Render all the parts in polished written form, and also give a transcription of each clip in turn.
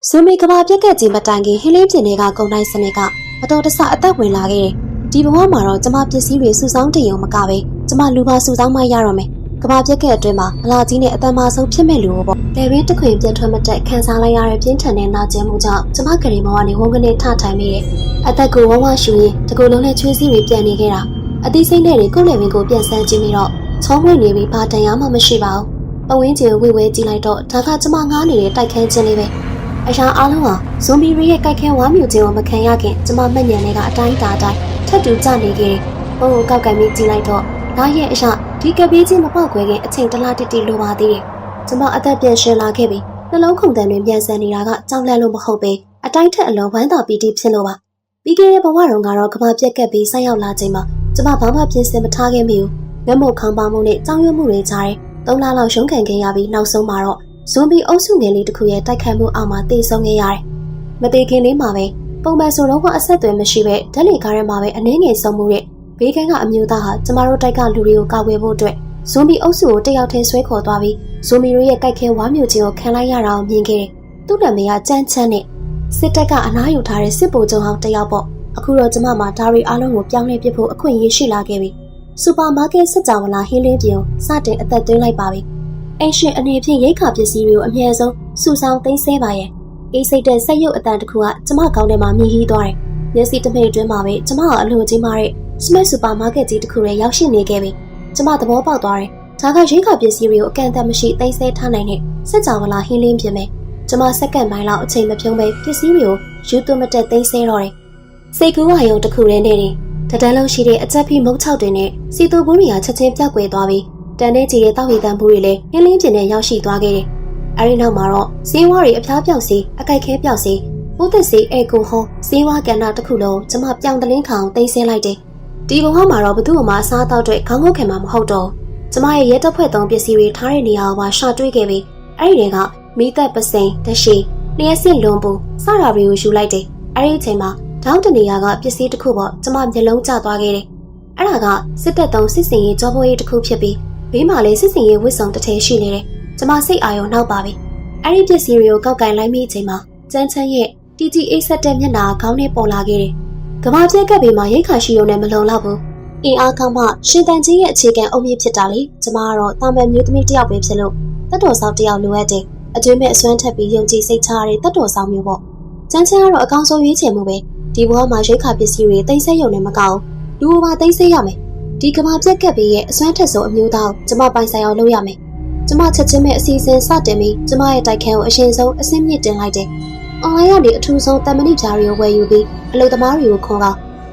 ဇူမီကဘာပြက်ကက်ကြီးမတိုင်ခင်ဟင်းလင်းပြင်းတွေကကုန်တိုင်းစနစ်ကမတော်တဆအသက်ဝင်လာခဲ့တယ်။ဒီဘဝမှာတော့ကျမပစ္စည်းတွေစုဆောင်းတင်ရုံမကပဲကျမလူပါစုဆောင်းမရတော့မယ်။ကဘာပြက်ကက်အတွင်းမှာအလားကြီးနဲ့အတန်မာဆုံးဖြစ်မဲ့လူပေါ့။လေဘင်းတစ်ခွင်ပြန့်ထွက်မတက်ခံစားလိုက်ရတဲ့ပြင်းထန်တဲ့နာကျင်မှုကြောင့်ကျမကလေးမောကနေဝုန်းကနေထထိုင်မိတယ်။အသက်ကိုဝဝရှူရင်တကူလုံးနဲ့ချွေးစည်းတွေပြန်နေခဲ့တာ။အသီးစိမ့်နဲ့ကိုယ်လေဘင်းကိုပြန်ဆန်းကြည့်ပြီးတော့ချုံးဝင်နေပြီးဘာတန်ရမှမရှိပါဘူး။ပဝင်းကျင်ဝေဝဲကြည့်လိုက်တော့ဒါကကျမငားနေတဲ့တိုက်ခန်းချင်းလေးပဲ။အရာအားလုံးဟာဇွန်ဘီရီရဲ့ကြိုက်ခဲဝါမျိုးချင်းကိုမခံရခင်ကျမမှတ်ဉာဏ်နဲ့ကအတိုင်းတာတိုင်းထပ်တူကျနေခဲ့တယ်။ဘုံကိုကောက်ကင်ပြီးကြည့်လိုက်တော့ဒါရဲ့အရာဒီကပေးချင်းမပေါက်ခွဲခင်အချိန်တလားတိတိလိုပါသေးတယ်။ကျမအသက်ပြန်ရှင်လာခဲ့ပြီးနှလုံးခုန်တန်တွေပြန်ဆန်နေတာကကြောက်လန့်လို့မဟုတ်ပဲအတိုင်းထက်အလွန်ဝမ်းသာပီတိဖြစ်လို့ပါ။ပြီးခဲ့တဲ့ဘဝတုန်းကတော့ကမ္ဘာပြက်ကပ်ပြီးဆိုက်ရောက်လာချိန်မှာကျမဘာမှပြင်ဆင်မထားခဲ့မိဘူး။ငတ်မုတ်ခေါင်းပါမှုနဲ့ကြောင်ရွံ့မှုတွေကြားတယ်။3 လလောက်ရုန်းကန်ခဲ့ရပြီးနောက်ဆုံးမှာတော့ဇွန်ဘီအုပ်စုငယ်လေးတစ်ခုရဲ့တိုက်ခိုက်မှုအောက်မှာတေဆုံးခဲ့ရတယ်။မသေးခင်လေးမှာပဲပုံမှန်ဆိုတော့အဆက်အသွယ်မရှိပဲဓာတ်လေကားထဲမှာပဲအနှဲငယ်ဆုံးမှုတဲ့ဘေးကန်းကအမျိုးသားဟာကျမတို့တိုက်ကလူတွေကိုကာကွယ်ဖို့အတွက်ဇွန်ဘီအုပ်စုကိုတယောက်တည်းဆွဲခေါ်သွားပြီးဇွန်ဘီတို့ရဲ့ကြိုက်ခဲဝါမျိုးချင်းကိုခံလိုက်ရတာကိုမြင်ခဲ့တယ်။သူ့နာမည်ကကြမ်းချမ်းနဲ့စစ်တပ်ကအနားယူထားတဲ့စစ်ဗိုလ်ချုပ်ဟောင်းတယောက်ပေါ့။အခုတော့ကျမမှာဒါရီအားလုံးကိုပြောင်းလဲပစ်ဖို့အခွင့်အရေးရှိလာခဲ့ပြီ။စူပါမားကတ်စစ်ကြောဝလာဟင်းလင်းပြင်ကိုစတင်အသက်သွင်းလိုက်ပါပြီ။အရှင်အနေဖြင့်ရိတ်ခါပစ္စည်းတွေကိုအမြဲဆုံးစုဆောင်းသိမ်းဆဲပါရဲ့အေးစိတ်တဲ့ဆက်ရုပ်အတန်တစ်ခုကကျမကောင်းထဲမှာမြည်ဟီးသွားတယ်။မျက်စိတမိတ်အတွင်းမှာပဲကျမကအလိုကြီးမားတဲ့ Smart Supermarket ကြီးတစ်ခုရဲ့ရောက်ရှိနေခဲ့ပြီ။ကျမသဘောပေါက်သွားတယ်။ဒါကရိတ်ခါပစ္စည်းတွေကိုအကန့်အသတ်မရှိသိမ်းဆဲထားနိုင်တဲ့စစ်ကြောဝလာဟင်းလင်းပြင်ပဲ။ကျမစက္ကန့်ပိုင်းလောက်အချိန်မပြုံးပဲပစ္စည်းတွေကိုယူသွမတက်သိမ်းဆဲတော့တယ်။စိတ်ကူးဝါယုံတစ်ခုတည်းနဲ့တတန်းလုံးရှိတဲ့အချက်ဖိမုတ်ချောက်တွေနဲ့စီတူဘူးတွေကချက်ချင်းပြောက်ကွယ်သွားပြီးတန်တဲ့ကြီးရဲ့တောက်ရည်တန်ဘူးတွေလည်းဟင်းလင်းပြင်နဲ့ရောက်ရှိသွားခဲ့တယ်။အဲဒီနောက်မှာတော့ဆေးဝါးတွေအဖျားပြောက်စီအကြိုက်ခဲပြောက်စီပိုးသက်စီအေကိုဟောဆေးဝါးကဏ္ဍတစ်ခုလုံးကျမပြောင်းတလင်းခေါင်သိမ်းဆင်းလိုက်တယ်။ဒီဘဝမှာတော့ဘသူ့မှာအစားတောက်တဲ့ခေါင်းငုတ်ခင်မှာမဟုတ်တော့ကျမရဲ့ရဲတပ်ဖွဲ့သုံးပစ္စည်းတွေထားတဲ့နေရာကိုရှာတွေ့ခဲ့ပြီးအဲဒီတွေကမီးသက်ပစိန်တရှိလျှက်စစ်လွန်ပူစတာတွေကိုယူလိုက်တယ်။အဲဒီအချိန်မှာဒေါင်းတနေရာကပစ္စည်းတစ်ခုပေါ့ကျမမျက်လုံးကျသွားခဲ့တယ်။အဲ့ဒါကစစ်တပ်သုံးစစ်စင်ရေးကြောပွဲရေးတစ်ခုဖြစ်ပြီးဘေးမှာလည်းစစ်စင်ရေးဝစ်စုံတစ်ထည်ရှိနေတယ်။ကျမစိတ်အာရုံနောက်ပါပြီ။အဲ့ဒီပစ္စည်းတွေကိုကောက်ကင်လိုက်မိချိန်မှာကျန်းချမ်းရဲ့တီတီအိတ်ဆက်တဲ့မျက်နှာခေါင်းနဲ့ပေါ်လာခဲ့တယ်။ကဘာပြက်ကပ်ပြီးမှရိတ်ခါရှိရုံနဲ့မလုံလောက်ဘူး။အင်အားကောင်းမှရှင်တန်ကြီးရဲ့အခြေခံအုံမြင့်ဖြစ်တာလေ။ကျမကတော့တာမန်မျိုးသမီးတစ်ယောက်ပဲဖြစ်လို့တတ်တော်ဆောင်တစ်ယောက်လိုအပ်တယ်။အကျွေးမဲ့အစွမ်းထက်ပြီးယုံကြည်စိတ်ချရတဲ့တတ်တော်ဆောင်မျိုးပေါ့။ကျန်းချမ်းကတော့အကောင်းဆုံးရွေးချယ်မှုပဲ။ဒီဘဝမှာရိတ်ခါပစ္စည်းတွေသိမ်းဆည်းရုံနဲ့မကောက်လူဘာသိမ်းဆည်းရမယ်။ဒီကဘာပြက်ကပ်ပြီးရဲ့အစွမ်းထက်ဆုံးအမျိုးသားကိုကျမပိုင်ဆိုင်အောင်လုပ်ရမယ်။ကျမချက်ချင်းမဲ့အစီအစဉ်စတင်ပြီးကျမရဲ့တိုက်ခန်းကိုအရင်ဆုံးအဆင့်မြင့်တင်လိုက်တယ်။အွန်လိုင်းကနေအထူးဆုံးတမဏိပြားတွေကိုဝယ်ယူပြီးအလုပ်သမားတွေကိုခေါ်က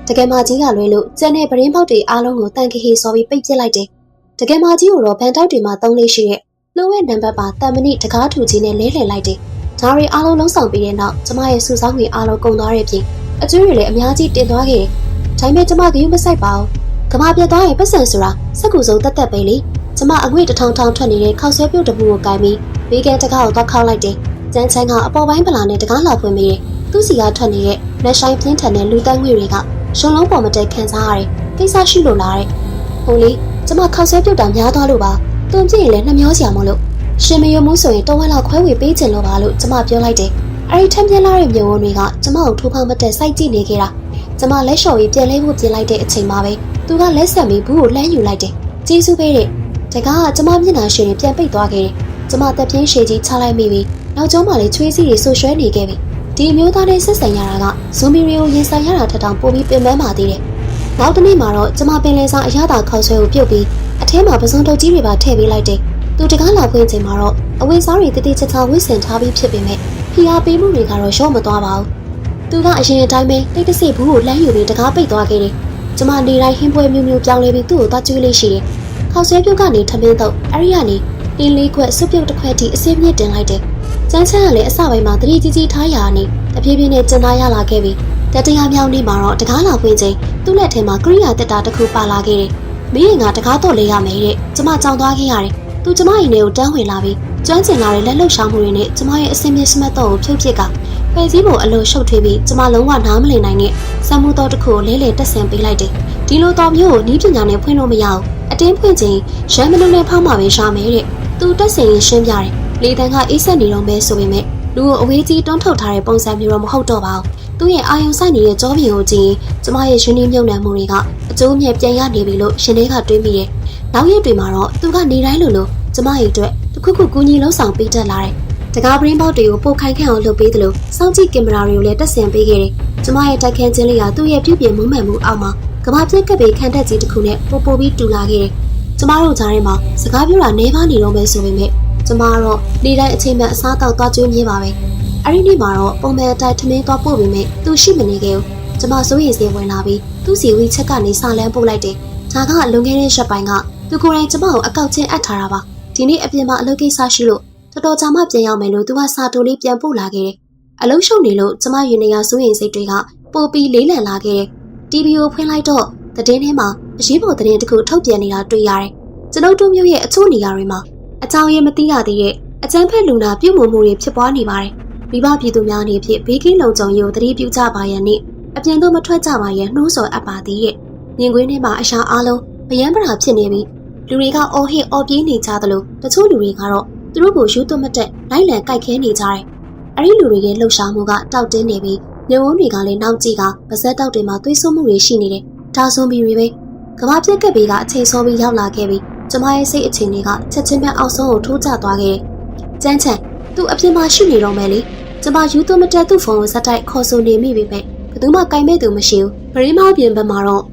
တကယ်မကြီးကလွဲလို့ကျန်တဲ့ပရင်းပေါက်တွေအားလုံးကိုတန်ခဟီစော်ပြီးပိတ်ပစ်လိုက်တယ်။တကယ်မကြီးကိုတော့ဘန်တောက်တွေမှာသုံးလေးရှိတဲ့လှုပ်ဝဲနံပါတ်ပါတမဏိတကားထူကြီးနဲ့လဲလှယ်လိုက်တယ်။ဒါတွေအားလုံးလုံးဆောင်ပြီးတဲ့နောက်ကျမရဲ့စုဆောင်းငွေအားလုံးကုန်သွားတဲ့ပြင်အကျွေးတွေလည်းအများကြီးတင်သွားခဲ့တယ်။ဒါပေမဲ့ကျမကယူမဆိုင်ပါဘူး။ကဘာပြတ်သွားရင်ပတ်စံဆိုတာစက်ကူစုံတက်တက်ပဲလေ။ကျမအငွေ့1000ထောင်ထွက်နေတဲ့ခောက်ဆွဲပြုတ်တပူကိုကိုင်းပြီးဘေးကန်းတကားကိုသွားခောက်လိုက်တယ်။ကျန်းချမ်းကအပေါ်ပိုင်းပလာနဲ့တကားလာဖွင့်ပြီးသူ့စီကထွက်နေတဲ့လက်ဆိုင်ပြင်းထန်တဲ့လူတန်းငွေတွေကရှုံလုံးပေါ်မတက်ခံစားရတယ်။ကိစ္စရှိလို့လားတဲ့။ဟုတ်လေကျမခောက်ဆွဲပြုတ်တာများသွားလို့ပါ။တုံပြည့်ရင်လည်းနှမျောစရာမလို့ရှင်မယုံမှုဆိုရင်တဝက်လောက်ခွဲဝေပေးချင်လို့ပါလို့ကျမပြောလိုက်တယ်။အဲဒီထမ်းပြင်းလာတဲ့မျိုးဝန်းတွေကကျမကိုထိုးဖောက်မတက်စိုက်ကြည့်နေခဲ့တာ။ကျမလက်လျှော်ပြီးပြန်လဲဖို့ပြင်လိုက်တဲ့အချိန်မှာပဲသူကလက်ဆက်ပြီးဘူးကိုလှမ်းယူလိုက်တယ်။ကျေးဇူးပေးတဲ့တကားကကျမမျက်နှာရှင်ပြန်ပိတ်သွားခဲ့တယ်။ကျမတက်ပြင်းရှည်ကြီးချလိုက်မိပြီးနောက်ကျောင်းမှာလည်းချွေးစီးတွေဆူရွှဲနေခဲ့ပြီ။ဒီမျိုးသားနဲ့ဆက်ဆံရတာကဇွန်မီရီကိုရင်ဆိုင်ရတာထက်တောင်ပိုပြီးပင်ပန်းပါသေးတယ်။နောက်တစ်နေ့မှာတော့ကျမပင်လယ်စာအရသာခေါက်ဆွဲကိုပြုတ်ပြီးအထဲမှာပစုံတုပ်ကြီးတွေပါထည့်ပေးလိုက်တယ်။သူတကားလာဖွင့်ချိန်မှာတော့အဝတ်စားတွေတတိချချဝတ်ဆင်ထားပြီးဖြစ်ပေမဲ့ဖိအားပေးမှုတွေကတော့ရော့မသွားပါဘူး။သူကအရင်အတိုင်းပဲတိတ်တဆိတ်ဘူးကိုလှမ်းယူပြီးတကားပိတ်သွားခဲ့တယ်။ကျမနေတိုင်းဟင်းပွဲမျိုးမျိုးပြောင်းလဲပြီးသူ့ကိုသွားကျွေးလေးရှိတယ်။ခေါက်ဆွဲပြုတ်ကနေထမင်းတော့အဲ့ဒီကနေတင်းလေးခွက်စွပ်ပြုတ်တစ်ခွက်ထိအစင်းမြင့်တင်လိုက်တယ်။ကျန်းချမ်းကလည်းအစပိုင်းမှာတတိကြီးကြီးထားရနေတဖြည်းဖြည်းနဲ့ကျန်သားရလာခဲ့ပြီးတတိယမြောက်နေ့မှာတော့တကားလာဖွင့်ချိန်သူ့လက်ထဲမှာကရိယာတက်တာတစ်ခုပါလာခဲ့တယ်။မင်းကတကားတော့လေးရမယ်တဲ့။ကျမကြောင်သွားခဲ့ရတယ်။သူကျမအိမ်ထဲကိုတန်းဝင်လာပြီးကျွမ်းကျင်လာတဲ့လက်လှုပ်ရှားမှုတွေနဲ့ကျမရဲ့အစင်းမြင့်စမတ်တော့ကိုဖြုတ်ပစ်ကဖယ်စည်းပုံအလိုရှုပ်ထွေးပြီးကျမလုံးဝနားမလည်နိုင်တဲ့စံမှုတော်တစ်ခုကိုလဲလှယ်တက်ဆင်ပေးလိုက်တယ်။ဒီလိုတော်မျိုးကိုနီးပညာနဲ့ဖွင့်လို့မရဘူး။အတင်းဖွင့်ချိန်ရမ်းမလို့နဲ့ဖောက်မှပဲရှာမယ်တဲ့။သူတက်ဆင်ရင်ရှင်းပြတယ်။လေတန်းကအေးဆက်နေတော့ပဲဆိုပေမဲ့ လူကိုအဝေးကြီးတွန်းထုတ်ထားတဲ့ပုံစံမျိုးတော့မဟုတ်တော့ပါဘူး။သူ့ရဲ့အာယုံဆိုင်နေတဲ့ကြောပြင်ကိုကြည့်ရင်ကျမရဲ့ရှင်နေမြုံနှံမှုတွေကအကျိုးမြတ်ပြန်ရနေပြီလို့ရှင်လေးကတွေးမိတယ်။နောက်ရက်တွေမှာတော့သူကနေတိုင်းလိုကျမရဲ့အတွက်တခုခုကူညီလှုံ့ဆော်ပေးတတ်လာတယ်။တကားပရင်းပေါက်တွေကိုပို့ခိုင်ခန့်အောင်လုပ်ပေးသလိုစောင့်ကြည့်ကင်မရာတွေကိုလည်းတက်ဆင်ပေးခဲ့တယ်။ကျမရဲ့တိုက်ခန်းချင်းလေးကသူ့ရဲ့ပြုပြင်မှုမှန်မှုအောက်မှာကမ္ဘာပြက်ကပ်ပြီးခံတက်ကြီးတစ်ခုနဲ့ပို့ပြီးတူလာခဲ့တယ်။ကျမတို့ကြားထဲမှာစကားပြောတာနေပါနေတော့မယ်ဆိုပေမဲ့ကျမကတော့နေ့တိုင်းအချိန်မှအစားတောက်သွားကျွေးမြဲပါပဲ။အဲ့ဒီနေ့မှာတော့ပုံမှန်အတိုင်းထမင်းသွားပို့ပေမဲ့သူရှိမနေခဲ့ဘူး။ကျမစိုးရိမ်စရာဝင်လာပြီးသူ့စီဝီချက်ကနေစာလန်းပို့လိုက်တယ်။ဒါကလွန်ခဲ့တဲ့ရက်ပိုင်းကသူကိုယ်တိုင်ကျမကိုအကောက်ချင်းအပ်ထားတာပါ။ဒီနေ့အပြင်မှာအလုပ်ကိစ္စရှိလို့တော်တော်ကြာမှပြန်ရောက်မယ်လို့သူကစာတိုလေးပြန်ပို့လာခဲ့တယ်။အလုံးရှုံနေလို့ကျမရင်နေရစိုးရင်စိတ်တွေကပိုပြီးလေးလံလာခဲ့တယ်။ TV ကိုဖွင့်လိုက်တော့သတင်းထဲမှာအရေးပေါ်သတင်းတစ်ခုထုတ်ပြန်နေတာတွေ့ရတယ်။ကျွန်ုပ်တို့မျိုးရဲ့အချို့နေရာတွေမှာအကြောင်းရင်းမသိရသေးတဲ့အကြမ်းဖက်လူနာပြုမှုမှုတွေဖြစ်ပွားနေပါတယ်။မိဘပြည်သူများအနေဖြင့်ဘေးကင်းလုံခြုံရေးကိုသတိပြုကြပါရန်နှင့်အပြင်သို့မထွက်ကြပါရန်နှိုးဆော်အပ်ပါသည်ရဲ့။မြင်ကွင်းထဲမှာအရာအလုံးအယမ်းပရာဖြစ်နေပြီးလူတွေကအော်ဟစ်အော်ပြေးနေကြသလိုတချို့လူတွေကတော့သူတို့ကိုယူသွမတက်လိုက်လံကြိုက်ခဲနေကြတယ်။အဲဒီလူတွေရဲ့လှုပ်ရှားမှုကတောက်တင်းနေပြီးညဝန်းတွေကလည်းနောက်ကြည့်ကပါဇက်တောက်တွေမှာသွေးဆိုးမှုတွေရှိနေတယ်။ဒါဆိုပြီးပဲကဘာပြက်ကပ်ဘေးကအချိန်စောပြီးရောက်လာခဲ့ပြီးကျမရဲ့စိတ်အခြေအနေကချက်ချင်းပဲအောက်ဆုံးကိုထိုးကျသွားခဲ့တယ်။ကျန်းချန်သူ့အပြင်မှာရှိနေတော့မယ်လေ။ကျမယူသွမတက်သူ့ဖုန်းကိုဇက်တိုက်ခေါ်ဆိုနေမိပြီပဲ။ဘယ်သူမှကြိုင်မဲ့သူမရှိဘူး။ပရိမောပြင်ဘက်မှာတော့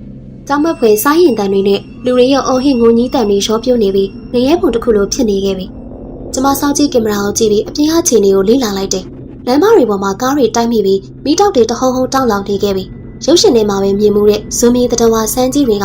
ကြောင်မက်ဖွယ်စားရင်တန်တွေနဲ့လူတွေရဲ့အော်ဟစ်ငုံကြီးတန်တွေရောပြိုးနေပြီးငရဲပုံတစ်ခုလိုဖြစ်နေခဲ့ပြီ။ကျမစောင့်ကြည့်ကင်မရာကိုကြည့်ပြီးအပြင်ကခြေနေကိုလေ့လာလိုက်တယ်။လမ်းမတွေပေါ်မှာကားတွေတိုက်မိပြီးမိတောက်တွေတဟုံဟုံတောက်လောင်နေခဲ့ပြီ။ရုပ်ရှင်ထဲမှာပဲမြင်မှုတဲ့ဇွန်မီတတဝါစမ်းကြီးတွေ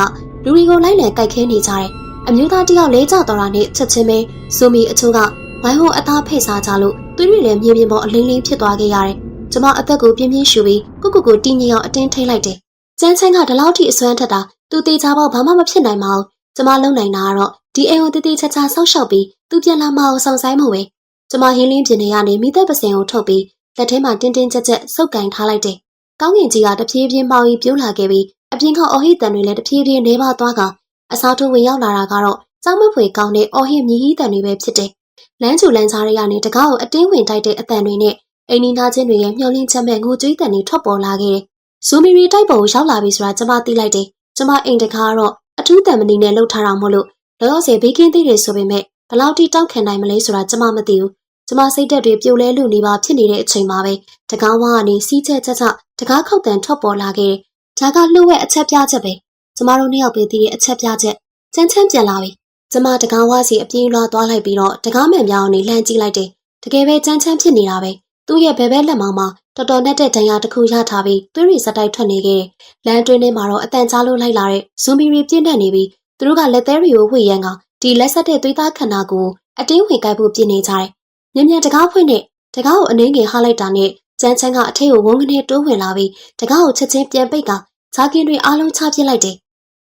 ကလူတွေကိုလိုက်လံကြိုက်ခဲနေကြတယ်။အမျိုးသားတယောက်လဲကျသွားတာနဲ့ချက်ချင်းပဲဇွန်မီအချို့ကဝိုင်းဝန်းအသားဖိတ်စားကြလို့သူတွေလည်းမြေပြင်ပေါ်အလင်းလင်းဖြစ်သွားခဲ့ရတယ်။ကျမအသက်ကိုပြင်းပြင်းရှူပြီးကိုတင်းကြီးအောင်အတင်းထိတ်လိုက်တယ်။ကျန်းချမ်းကဒီလောက်ထိအစွမ်းထက်တာသူတေချာပေါဘာမှမဖြစ်နိုင်ပါဘူး။ကျမလုံနိုင်တာကတော့ဒီအိမ်ကိုတည်တည်ချာချာဆောက်ရှောက်ပြီးသူပြန်လာမအောင်ဆောင်ဆိုင်မှုပဲ။ကျမဟင်းလင်းပြင်နေရနေမိသက်ပစံကိုထုတ်ပြီးလက်ထဲမှာတင်းတင်းကြပ်ကြပ်စုပ်ကင်ထားလိုက်တယ်။ကောင်းကင်ကြီးကတဖြည်းဖြည်းပေါင်းပြီးပြိုးလာခဲ့ပြီးအပြင်ကအော်ဟစ်တန်တွေလည်းတဖြည်းဖြည်းနေပါသွားကအစားထိုးဝင်ရောက်လာတာကတော့ကြောင်မဖွေကောင်းတဲ့အော်ဟစ်မြည်ဟီးတန်တွေပဲဖြစ်တယ်။လမ်းချူလမ်းကြားတွေကနေတကားကိုအတင်းဝင်တိုက်တဲ့အတန်တွေနဲ့အိမ်နီးနားချင်းတွေရဲ့မျောလင်းချက်မဲ့ငိုကြွေးတန်တွေထွက်ပေါ်လာခဲ့တယ်။ဇူမီရီတိုက်ပေါ်ကိုရောက်လာပြီဆိုတာကျမသိလိုက်တယ်။ကျမအိမ်တကားကတော့အထူးတန်မဏီနဲ့လှုပ်ထားတာမို့လို့လောလောဆယ်ဘေးကင်းသေးတယ်ဆိုပေမဲ့ဘယ်လောက်ထိတောက်ခံနိုင်မလဲဆိုတာကျမမသိဘူး။ကျမစိတ်ဓာတ်တွေပြိုလဲလူနေပါဖြစ်နေတဲ့အချိန်မှာပဲတကားဝါကနေစီးချက်ချက်တကားခောက်တန်ထွက်ပေါ်လာခဲ့တယ်။ဒါကလှုပ်ဝဲအချက်ပြချက်ပဲ။ကျမတို့နှစ်ယောက်ပဲသိတဲ့အချက်ပြချက်ကျန်းချမ်းပြန်လာပြီ။ကျမတကားဝါစီအပြေးလွှားသွားလိုက်ပြီးတော့တကားမှန်ပြောင်းနေလှမ်းကြည့်လိုက်တယ်။တကယ်ပဲကျန်းချမ်းဖြစ်နေတာပဲ။သူ့ရဲ့ဘဲဘဲလက်မောင်းမှာတော်တော်နဲ့တဲ့ဒဏ်ရာတစ်ခုရထားပြီးသွေးရည်စက်တိုက်ထွက်နေခဲ့တယ်။လမ်းတွင်းထဲမှာတော့အတန်ကြားလို့လိုက်လာတဲ့ဇွန်ဘီရီပြင်းထန်နေပြီးသူတို့ကလက်သေးတွေကိုဝှေ့ရန်ကဒီလက်ဆက်တဲ့သွေးသားခန္ဓာကိုအတင်းဝင်ကိုက်ဖို့ပြင်နေကြတယ်။မြန်မြန်တကားဖွင့်နဲ့တကားကိုအနှင်းငယ်ဟားလိုက်တာနဲ့ကျန်းချမ်းကအထက်ကိုဝုန်းကနေတိုးဝင်လာပြီးတကားကိုချက်ချင်းပြန်ပိတ်ကဈာကင်းတွေအားလုံးချပြစ်လိုက်တယ်။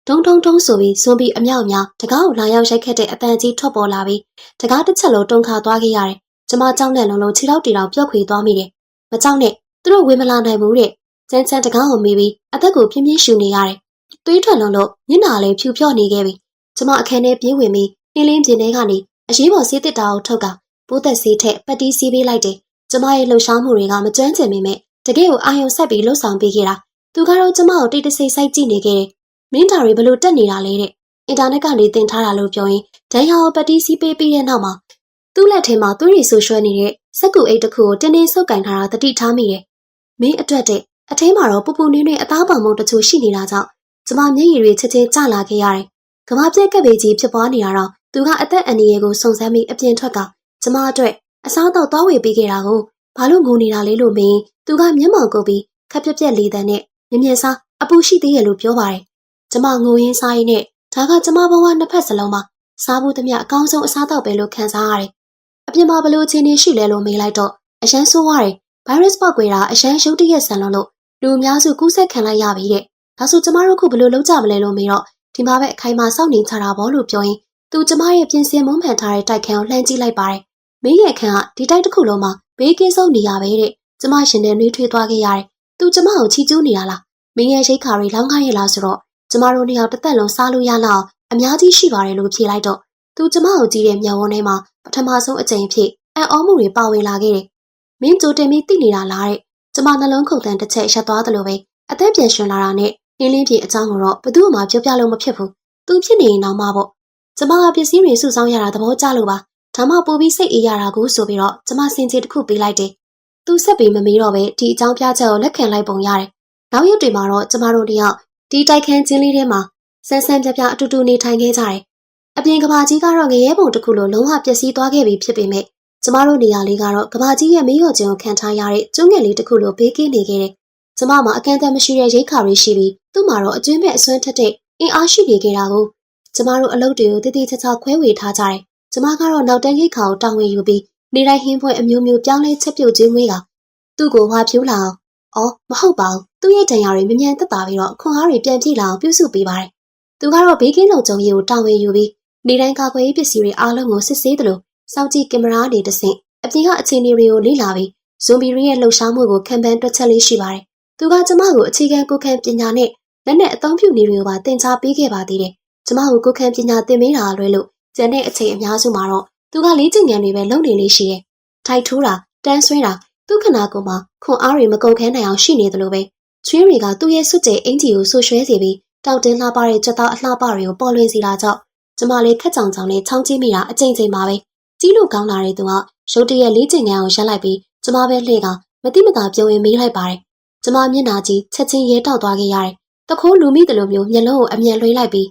ဒုံဆိုပြီးဇွန်ဘီအမြောက်အများတကားကိုလာရောက်ရိုက်ခတ်တဲ့အတန်ကြီးထွက်ပေါ်လာပြီးတကားတစ်ချက်လုံးတုန်ခါသွားခဲ့ရတယ်။ကျမကြောက်နဲ့လုံးခြေထောက်တီတောင်ပြော့ခွေသွားမိတယ်။မကြောက်နဲ့သူတို့ဝင်မလာနိုင်ဘူးတဲ့။ကျန်းချမ်းတကားကိုမိပြီးအသက်ကိုပြင်းပြင်းရှူနေရတယ်။သွေးထွက်လုံးလို့မျက်နှာလေးဖြူဖြော့နေခဲ့ပြီ။ကျမအခန်းထဲပြေးဝင်ပြီးနှင်းလင်းပြင်းထဲကနေအရေးပေါ်ဆေးတစ်တာကိုထုတ်ကပိုးသက်ဆေးထက်ပတ်တီးစီးပေးလိုက်တယ်။ကျမရဲ့လှုပ်ရှားမှုတွေကမကျွမ်းကျင်ပေမဲ့တကယ်ကိုအာရုံဆက်ပြီးလှုပ်ဆောင်ပေးခဲ့တာ။သူကတော့ကျမကိုတိတ်တဆိတ်စိုက်ကြည့်နေခဲ့တယ်။မင်းသားတွေဘလို့တက်နေတာလဲတဲ့အင်တာနက်ကနေတင်ထားတာလို့ပြောရင်ဒန်ယာကိုပတ်တီးစီးပေးပြီးတဲ့နောက်မှာသူ့လက်ထဲမှာသွေးရည်ဆူရွှဲနေတဲ့စက်ကူအိတ်တစ်ခုကိုတင်းတင်းဆုပ်ကင်ထားတာတတိထားမိတယ်။မင်းအတွက်တဲ့အထဲမှာတော့ပူပူနွေးနွေးအသားပေါင်မုံတချို့ရှိနေတာကြောင့်ကျမမျက်ရည်တွေချက်ချင်းကျလာခဲ့ရတယ်။ကမ္ဘာပြက်ကပ်ပေကြီးဖြစ်ပွားနေတာတော့သူကအသက်အန္တရာယ်ကိုစုံစမ်းပြီးအပြင်ထွက်ကကျမအတွက်အစားတော့သွားဝေပေးခဲ့တာကိုဘာလို့ငိုနေတာလဲလို့မင်းသူကမျက်မှောင်ကုပ်ပြီးခက်ပြက်လေးတန်းနဲ့မြင်မြင်စားအပူရှိသေးရဲ့လို့ပြောပါတယ်။ကျမငိုရင်းစားရင်းနဲ့ဒါကကျမဘဝနှစ်ဖက်စလုံးမှာစားဖို့တမျှအကောင်းဆုံးအစားတော့ပဲလို့ခံစားရတယ်။အပြင်မှာဘလို့အခြေအနေရှိလဲလို့မေးလိုက်တော့အရန်ဆိုးရတယ်။ဗိုင်းရပ်စ်ပေါက်ကွဲတာအရန်ရုတ်တရက်ဆန်လို့လူအများစုကူးစက်ခံလိုက်ရပြီတဲ့။ဒါဆိုကျမတို့ခုဘလို့လုပ်ကြမလဲလို့မေးတော့ဒီမှာပဲအခိုင်အမာစောင့်နေကြတာပေါ့လို့ပြောရင်သူကျမရဲ့ပြင်ဆင်မုန်းမှန်ထားတဲ့တိုက်ခန်းကိုလှမ်းကြည့်လိုက်ပါတယ်။မင်းရဲ့အခန်းကဒီတိုက်တစ်ခုလုံးမှာဘေးကင်းဆုံးနေရပဲတဲ့။ကျမရှင်နဲ့နှွေးထွေးသွားခဲ့ရတယ်။သူကျမကိုချီကျူးနေတာလား။မင်းရဲ့ရိတ်ခါတွေလောင်းကားရဲ့လားဆိုတော့ကျမတို့နှစ်ယောက်တစ်သက်လုံးစားလို့ရလောက်အများကြီးရှိပါတယ်လို့ဖြေလိုက်တော့သူကျမကိုကြည့်တဲ့မျက်ဝန်းထဲမှာပထမဆုံးအကြိမ်ဖြစ်အံ့ဩမှုတွေပါဝင်လာခဲ့တယ် မင်းကြိုတင်ပြီးသိနေတာလားတဲ့။ကျမနှလုံးခုန်တန်းတစ်ချက်ရပ်သွားသလိုပဲအသက်ပြန်ရှင်လာတာနဲ့ရင်းလင်းပြေအကြောင်းကိုတော့ဘသူမှပြောပြလို့မဖြစ်ဘူး။သူဖြစ်နေရင်တော့မှပေါ့။ကျမကပစ္စည်းတွေစုဆောင်းရတာသဘောကျလို့ပါ။ဒါမှပိုပြီးစိတ်အေးရတာကိုဆိုပြီးတော့ကျမစင်ကြေတစ်ခုပေးလိုက်တယ်။သူဆက်ပြီးမမေးတော့ပဲဒီအကြောင်းပြချက်ကိုလက်ခံလိုက်ပုံရတယ်။နောက်ရက်တွေမှာတော့ကျမတို့တယောက်ဒီတိုက်ခန်းချင်းလေးထဲမှာဆန်းဆန်းပြပြအတူတူနေထိုင်ခဲ့ကြတယ်။အပြင်ကဘာကြီးကတော့ငရဲပုံတစ်ခုလိုလုံးဝပျက်စီးသွားခဲ့ပြီဖြစ်ပေမဲ့ကျမတို့နေရာလေးကတော့ကဘာကြီးရဲ့မေးလျော်ခြင်းကိုခံထားရတဲ့ကျွန်းငယ်လေးတစ်ခုလိုဘေးကင်းနေခဲ့တယ်။ကျမမှာအကန့်အသတ်မရှိတဲ့ရိတ်ခါတွေရှိပြီးသူ့မှာတော့အကျွင်းမဲ့အစွမ်းထက်တဲ့အင်အားရှိနေခဲ့တာကိုကျမတို့အလုပ်တွေကိုတည်တည်ချာချာခွဲဝေထားကြတယ်။ကျမကတော့နောက်တန်းရိတ်ခါကိုတာဝန်ယူပြီးနေတိုင်းဟင်းပွဲအမျိုးမျိုးပြောင်းလဲချက်ပြုတ်ခြင်းဝေးကသူ့ကိုဝါဖြိုးလာအောင်။အော်မဟုတ်ပါဘူး။သူ့ရဲ့တန်ရာတွေမြ мян သက်သာပြီးတော့ခွန်အားတွေပြန်ပြည့်လာအောင်ပြုစုပေးပါတယ်။သူကတော့ဘေးကင်းလုံခြုံရေးကိုတာဝန်ယူပြီးနေတိုင်းကာကွယ်ရေးပစ္စည်းတွေအားလုံးကိုစစ်ဆေးသလိုစောင့်ကြည့်ကင်မရာတွေတဆင့်အပြင်ကအခြေအနေတွေကိုလေ့လာပြီးဇွန်ဘီရီရဲ့လှုပ်ရှားမှုကိုခံပန်းတွက်ချက်လေးရှိပါတယ်။သူကကျမကိုအခြေခံကိုယ်ခံပညာနဲ့လက်နဲ့အသုံးပြုနည်းတွေကိုပါသင်ကြားပေးခဲ့ပါသေးတယ်။ကျမကိုကိုယ်ခံပညာသင်ပေးတာလွဲလို့ကျန်တဲ့အချိန်အများစုမှာတော့သူကလေ့ကျင့်ခန်းတွေပဲလုပ်နေလေးရှိတယ်။ထိုက်ထိုးတာတန်းဆွဲတာသူ့ခန္ဓာကိုယ်မှာခွန်အားတွေမကုန်ခဲနိုင်အောင်ရှိနေသလိုပဲချွေးတွေကသူ့ရဲ့စွတ်ကျဲအင်ဂျီကိုဆူရွှဲစေပြီးတောက်တင်းလှပတဲ့ကြက်သားအလှပတွေကိုပေါ်လွင်စေတာကြောင့်ကျမလေးခက်ကြောင်ကြောင်နဲ့ချောင်းကျင်းမိတာအကြိမ်ကြိမ်ပါပဲကြီးလို့ကောင်းလာတဲ့သူကရုတ်တရက်လေ့ကျင့်ခန်းကိုရပ်လိုက်ပြီးကျမပဲလှည့်ကမတိမတာပြုံးရင်မေးလိုက်ပါတယ်ကျမမျက်နှာကြီးချက်ချင်းရဲတောက်သွားခဲ့ရတယ်တခိုးလူမိတလိုမျိုးမျက်လုံးကိုအမြန်လွှဲလိုက်ပြီး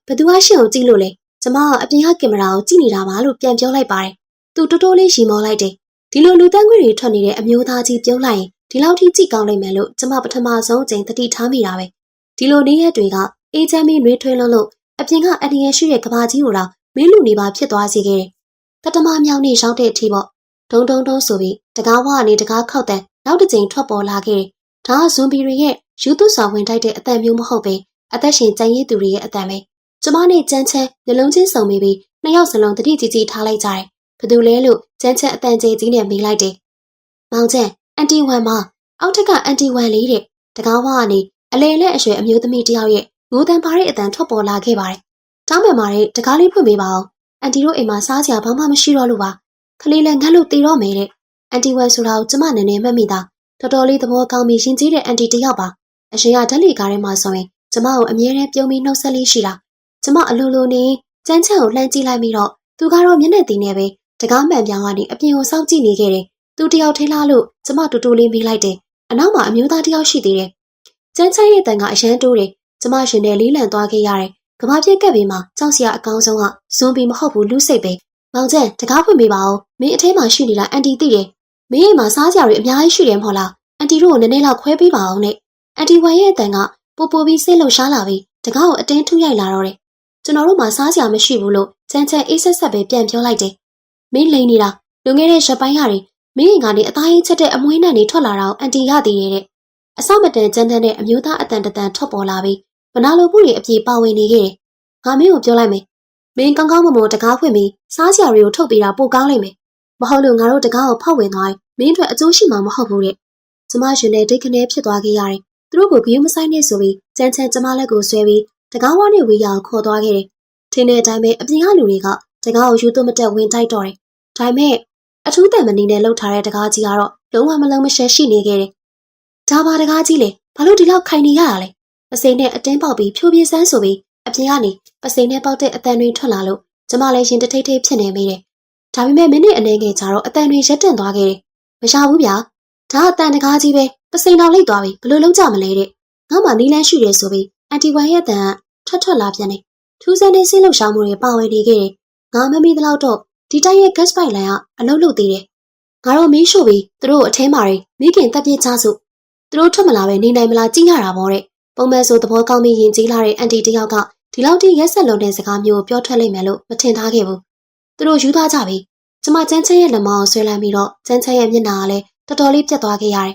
ဘသူကရှင့်ကိုကြည့်လို့လဲကျမကအပြင်ကကင်မရာကိုကြည့်နေတာပါလို့ပြန်ပြောလိုက်ပါတယ်သူတိုးတိုးလေးရီမောလိုက်တယ်ဒီလိုလူတန်းခွေတွေထွက်နေတဲ့အမျိုးသားကြီးပြုံးလိုက်ရင်ဒီလောက်ထိကြည့်ကောင်းနိုင်မယ်လို့ကျမပထမဆုံးအကြိမ်သတိထားမိတာပဲဒီလိုနေ့ရက်တွေကအေးချမ်းပြီးနှွေးထွေးလုံးလို့အပြင်ကအန်ဒီရရှိတဲ့ကဘာကြီးကိုတော့မင်းလူနေပါဖြစ်သွားစေခဲ့တယ်တတမမြောင်နေရောက်တဲ့အထိပေါ့ဒုံဒုံဒုံဆိုပြီးတကားဝကနေတကားခောက်တဲ့နောက်တစ်ကြိမ်ထွက်ပေါ်လာခဲ့တယ်ဒါကဇွန်ဘီတွေရဲ့ယူသွဆောင်ဝင်တိုက်တဲ့အတန်မျိုးမဟုတ်ပဲအသက်ရှင်ကြံရည်သူတွေရဲ့အတန်ပဲကျမနဲ့ကြမ်းချမ်းနှလုံးချင်းစုံမိပြီးနှစ်ယောက်စလုံးတတိကြီးကြီးထားလိုက်ကြတယ်ဘသူလဲလို့ကြမ်းချမ်းအတန်ကြီးကြီးနဲ့မေးလိုက်တယ်မောင်ချမ်းအန်တီဝမ်မအောက်ထက်ကအန်တီဝမ်လေးတဲ့တကားဝကနေအလေလက်အရွယ်အမျိုးသမီးတယောက်ရဲ့ငိုတန်ပါတဲ့အတန်ထွက်ပေါ်လာခဲ့ပါတယ်တောင်းပန်ပါတယ်တကားလေးဖွင့်ပေးပါအောင်အန်တီတို့အိမ်မှာစားစရာဘာမှမရှိတော့လို့ပါခလေးလည်းငတ်လို့တေတော့မယ်တဲ့အန်တီဝမ်ဆိုတာကိုကျမနည်းနည်းမှတ်မိတာတော်တော်လေးသဘောကောင်းပြီးရှင်ကြီးတဲ့အန်တီတယောက်ပါအရှင်ကဓာတ်လီကားထဲမှာဆိုရင်ကျမကိုအမြဲတမ်းပြုံးပြီးနှုတ်ဆက်လေးရှိတာကျမအလိုလိုနေကြမ်းချမ်းကိုလှမ်းကြည့်လိုက်ပြီးတော့သူကတော့မျက်နှာတင်နေပဲတကားမှန်ပြောင်းကနေအပြင်ကိုစောင့်ကြည့်နေခဲ့တယ်သူတယောက်ထိလားလို့ကျမတူတူလေးမေးလိုက်တယ်အနောက်မှာအမျိုးသားတယောက်ရှိသေးတယ်ကျန်းချမ်းရဲ့တန်ကအရန်တိုးတယ်ကျမရှင်နဲ့လေးလံသွားခဲ့ရတယ်ကဘာပြက်ကပ်ပြီးမှကြောက်စရာအကောင်းဆုံးကဇွန်ဘီမဟုတ်ဘူးလူစိတ်ပဲမောင်ကျန်းတကားဖွင့်ပေးပါဦးမင်းအထဲမှာရှိနေလားအန်တီသိတယ်မင်းအိမ်မှာစားစရာတွေအများကြီးရှိတယ်မဟုတ်လားအန်တီတို့ကိုနည်းနည်းလောက်ခွဲပေးပါအောင်နဲ့အန်တီဝမ်ရဲ့အတန်ကပိုပိုပြီးစိတ်လှုပ်ရှားလာပြီးတကားကိုအတင်းထုရိုက်လာတော့တယ်ကျွန်တော်တို့မှာစားစရာမရှိဘူးလို့ချမ်းချမ်းအေးဆက်ဆက်ပဲပြန်ပြောလိုက်တယ်မင်းလိန်နေတာလွန်ခဲ့တဲ့ရက်ပိုင်းဟာတွေမင်းအိမ်ကနေအသားကြီးချက်တဲ့အမွှေးနဲ့နေထွက်လာတာကိုအန်တီရသေးတယ်တဲ့အစမတန်ကြမ်းတမ်းတဲ့အမျိုးသားအတန်တန်ထွက်ပေါ်လာပြီးမနာလိုမှုတွေအပြေပါဝင်နေခဲ့တယ်ငါမင်းကိုပြောလိုက်မယ်မင်းကောင်းကောင်းမွန်မွန်တကားဖွင့်ပြီးစားစရာတွေကိုထုတ်ပေးတာပိုကောင်းလိမ့်မယ်မဟုတ်လို့ငါတို့တကားကိုဖောက်ဝင်သွားရင်မင်းအတွက်အကျိုးရှိမှာမဟုတ်ဘူးတဲ့ကျမရှင်နဲ့ဒိတ်ခနဲဖြစ်သွားခဲ့ရတယ်သူတို့ကိုဂယုမဆိုင်နဲ့ဆိုပြီးကြမ်းချမ်းကျမလက်ကိုဆွဲပြီးတကားဝါနဲ့ဝေးရအောင်ခေါ်သွားခဲ့တယ်ထင်းတဲ့အတိုင်းပဲအပြင်ကလူတွေကတကားကိုယူသွမတက်ဝင်တိုက်တော့တယ်ဒါပေမဲ့အထူးတန်မနီနဲ့လှုပ်ထားတဲ့တကားကြီးကတော့လုံးဝမလုံးမရှက်ရှိနေခဲ့တယ်ဒါပါတကားကြီးလေဘာလို့ဒီလောက်ခိုင်နေရတာလဲပစိန်နဲ့အတင်းပေါက်ပြီးဖြိုးပြေးစမ်းဆိုပြီးအပြင်ကနေပစိန်နဲ့ပေါက်တဲ့အတန်တွေထွက်လာလို့ကျမလည်းရင်တထိတ်ထိတ်ဖြစ်နေမိတယ်ဒါပေမဲ့မိနစ်အနေငယ်ကြာတော့အတန်တွေရက်တန့်သွားခဲ့တယ်မရဘူးဗျာဒါအတန်တကားကြီးပဲပစိန်တော်လိတ်သွားပြီဘလို့လုံးကြမလဲတဲ့ငါမှနီးလန်းရှိတယ်ဆိုပြီးအန်တီဝမ်ရဲ့အတန်ကထွက်လာပြန်တယ်ထူးဆန်းတဲ့ဆင်းလှုပ်ရှားမှုတွေပါဝင်နေခဲ့တယ်ငါမမိသလောက်တော့ဒီတိုက်ရဲ့ gas pipe line ကအလုပ်လုပ်သေးတယ်ငါတို့မီးရှို့ပြီးသူတို့အထဲမှာတွေမိခင်တက်ပြစ်ချစုသူတို့ထွက်မလာပဲနေနိုင်မလားကြည့်ရတာပေါ့တဲ့ပုံမှန်ဆိုသဘောကောင်းပြီးရင်ကြီးလာတဲ့အန်တီတယောက်ကဒီလောက်ထိရက်ဆက်လုံးတဲ့စကားမျိုးပြောထွက်လိုက်မယ်လို့မထင်ထားခဲ့ဘူးသူတို့ယူသွားကြပြီကျမချမ်းချမ်းရဲ့လက်မောင်းကိုဆွဲလမ်းပြီးတော့ချမ်းချမ်းရဲ့မျက်နှာကလည်းတော်တော်လေးပြတ်သွားခဲ့ရတယ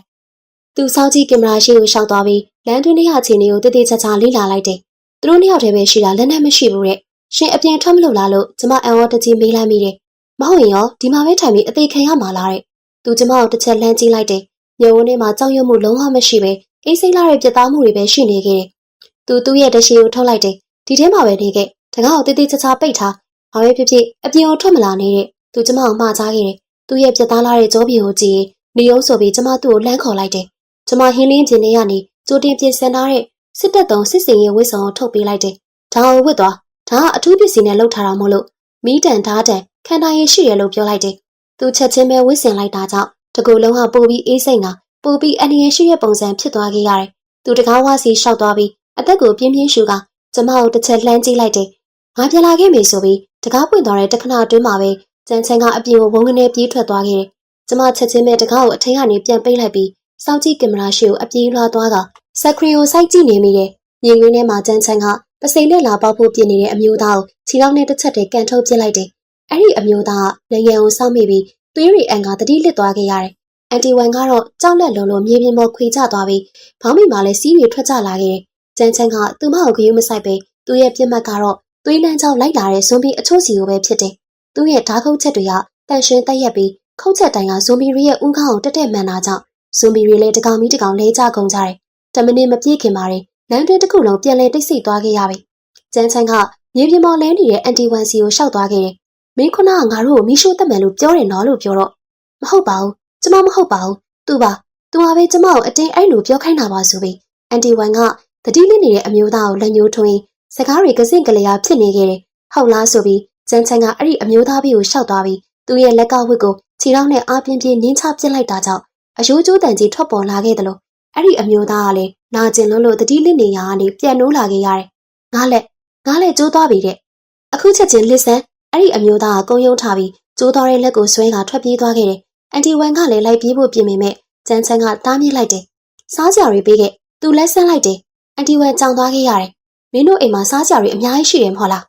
်သူစောင့်ကြည့်ကင်မရာရှိကိုရှောက်သွားပြီးလမ်းတွင်းထဲအခြေအနေကိုတည်တည်ချာချာလေ့လာလိုက်တယ်သူတို့နှစ်ယောက်တည်းပဲရှိတာလက်နဲ့မရှိဘူးတဲ့ရှင်အပြင်ထွက်မလို့လားလို့ကျမအံဝတ်တကြီးမေးလိုက်မိတယ်မဟုတ်ရင်ရောဒီမှာပဲထိုင်ပြီးအသေးခံရမှာလားတဲ့သူကျမကိုတစ်ချက်လှမ်းကြည့်လိုက်တယ်ညဝန်းထဲမှာကြောက်ရွံ့မှုလုံးဝမရှိပဲအေးစိမ့်လာတဲ့ပြတ်သားမှုတွေပဲရှိနေခဲ့တယ်သူ့ရဲ့တရှိကိုထုတ်လိုက်တယ်ဒီထဲမှာပဲနေခဲ့တကားကိုတည်တည်ချာချာပိတ်ထားဘာပဲဖြစ်ဖြစ်အပြင်ကိုထွက်မလာနေတဲ့သူကျမကိုမှားချခဲ့တယ်သူ့ရဲ့ပြတ်သားလာတဲ့ကြောပြင်ကိုကြည့်ရင် နေအောင်ဆိုပြီးကျမသူ့ကိုလှမ်းခေါ်လိုက်တယ်။ကျမဟင်းလင်းပြင်းနေရနေကြိုတင်ပြင်ဆင်ထားတဲ့စစ်တပ်သုံးစစ်စင်ရေးဝတ်စုံကိုထုတ်ပေးလိုက်တယ်။ဒါကိုဝတ်သွား။ဒါကအထူးပစ္စည်းနဲ့လုပ်ထားတာမို့လို့မီးတန်ဓာတ်တန်ခန္ဓာရည်ရှိတယ်လို့ပြောလိုက်တယ်။သူချက်ချင်းပဲဝတ်ဆင်လိုက်တာကြောင့်တကူလုံးကပိုပြီးအေးစိမ့်တာပိုပြီးအန္တရာယ်ရှိတဲ့ပုံစံဖြစ်သွားခဲ့ရတယ်။သူတကားဝါစီရှောက်သွားပြီးအသက်ကိုပြင်းပြင်းရှူကကျမကိုတစ်ချက်လှမ်းကြည့်လိုက်တယ်။ငါပြန်လာခဲ့ပြီဆိုပြီးတကားပွင့်သွားတဲ့တခဏအတွင်းမှာပဲကျန်ချန်ကအပြင်ကိုဝုန်းကနေပြေးထွက်သွားခဲ့တယ်။ကျမချက်ချင်းပဲတကားကိုအထင်းကနေပြန်ပိတ်လိုက်ပြီးစောင့်ကြည့်ကင်မရာရှေ့ကိုအပြေးလွှားသွားကစခရီကိုစိုက်ကြည့်နေမိတယ်။မြင်ကွင်းထဲမှာကျန်ချန်ကပစိန်နဲ့လာပေါက်ဖို့ပြင်နေတဲ့အမျိုးသားကိုခြေထောက်နဲ့တစ်ချက်တည်းကန်ထုတ်ပစ်လိုက်တယ်။အဲ့ဒီအမျိုးသားကနိုင်ငံကိုစောင့်မိပြီးသွေးရီအန်ကတတိလစ်သွားခဲ့ရတယ်။အန်တီဝန်ကတော့ကြောက်လက်လုံးလုံးမြေပြင်ပေါ်ခွေချသွားပြီးဘောင်းမီမှာလည်းစီးရီထွက်ကျလာခဲ့တယ်။ကျန်ချန်ကသူမကိုဂရုမစိုက်ပဲသူ့ရဲ့ပြစ်မှတ်ကတော့သွေးလန်းချောင်းလိုက်လာတဲ့ဇွန်ဘီအချို့စီကိုပဲဖြစ်တယ်။သူ့ရဲ့ဓာတ်ခုတ်ချက်တွေကတန်ရှင်းတက်ရက်ပြီးခုတ်ချက်တိုင်းကဇွန်ဘီရီရဲ့ဥခေါင်းကိုတက်တက်မှန်တာကြောင့်ဇွန်ဘီရီလည်းတကောင်မီတကောင်လဲကျကုန်ကြတယ်။10မိနစ်မပြည့်ခင်မှာလမ်းတွင်းတစ်ခုလုံးပြန်လည်တိတ်ဆိတ်သွားခဲ့ရပြီ။ကျန်ချန်ကမြေပြင်ပေါ်လဲနေတဲ့အန်တီဝန်စီကိုရှောက်သွားခဲ့တယ်။မင်းခုနကငါတို့ကိုမီးရှို့တက်မယ်လို့ပြောတယ်နော်လို့ပြောတော့မဟုတ်ပါဘူး။ကျမမဟုတ်ပါဘူး။သူပါ။သူဟာပဲကျမကိုအတင်းအဲ့လိုပြောခိုင်းတာပါဆိုပြီးအန်တီဝန်ကတတိလစ်နေတဲ့အမျိုးသားကိုလက်ညှိုးထွင်းစကားတွေကစင့်ကလေးအားဖြစ်နေခဲ့တယ်။ဟုတ်လားဆိုပြီးကျန်ချန်ကအဲ့ဒီအမျိုးသားဘေးကိုရှောက်သွားပြီးသူ့ရဲ့လက်ကဝတ်ကိုခြေထောက်နဲ့အားပြင်းပြင်းနင်းချပစ်လိုက်တာကြောင့်အယိုးကျိုးတန်ကြီးထွက်ပေါ်လာခဲ့တယ်လို့အဲ့ဒီအမျိုးသားကလည်းနာကျင်လို့တတိလစ်နေရကနေပြန်နိုးလာခဲ့ရတယ်။ငါလက်ကျိုးသွားပြီတဲ့။အခုချက်ချင်းလစ်ဆန်းအဲ့ဒီအမျိုးသားကကုန်းယုံထားပြီးကျိုးသွားတဲ့လက်ကိုဆွဲကထွက်ပြေးသွားခဲ့တယ်။အန်တီဝန်ကလည်းလိုက်ပြေးဖို့ပြင်ပေမဲ့ကျန်ချန်ကတားမြစ်လိုက်တယ်။စားကြရီပေးခဲ့သူလက်ဆန်းလိုက်တယ်။အန်တီဝန်ကြောင်သွားခဲ့ရတယ်။မင်းတို့အိမ်မှာစားကြရီအများကြီးရှိတယ်မဟုတ်လား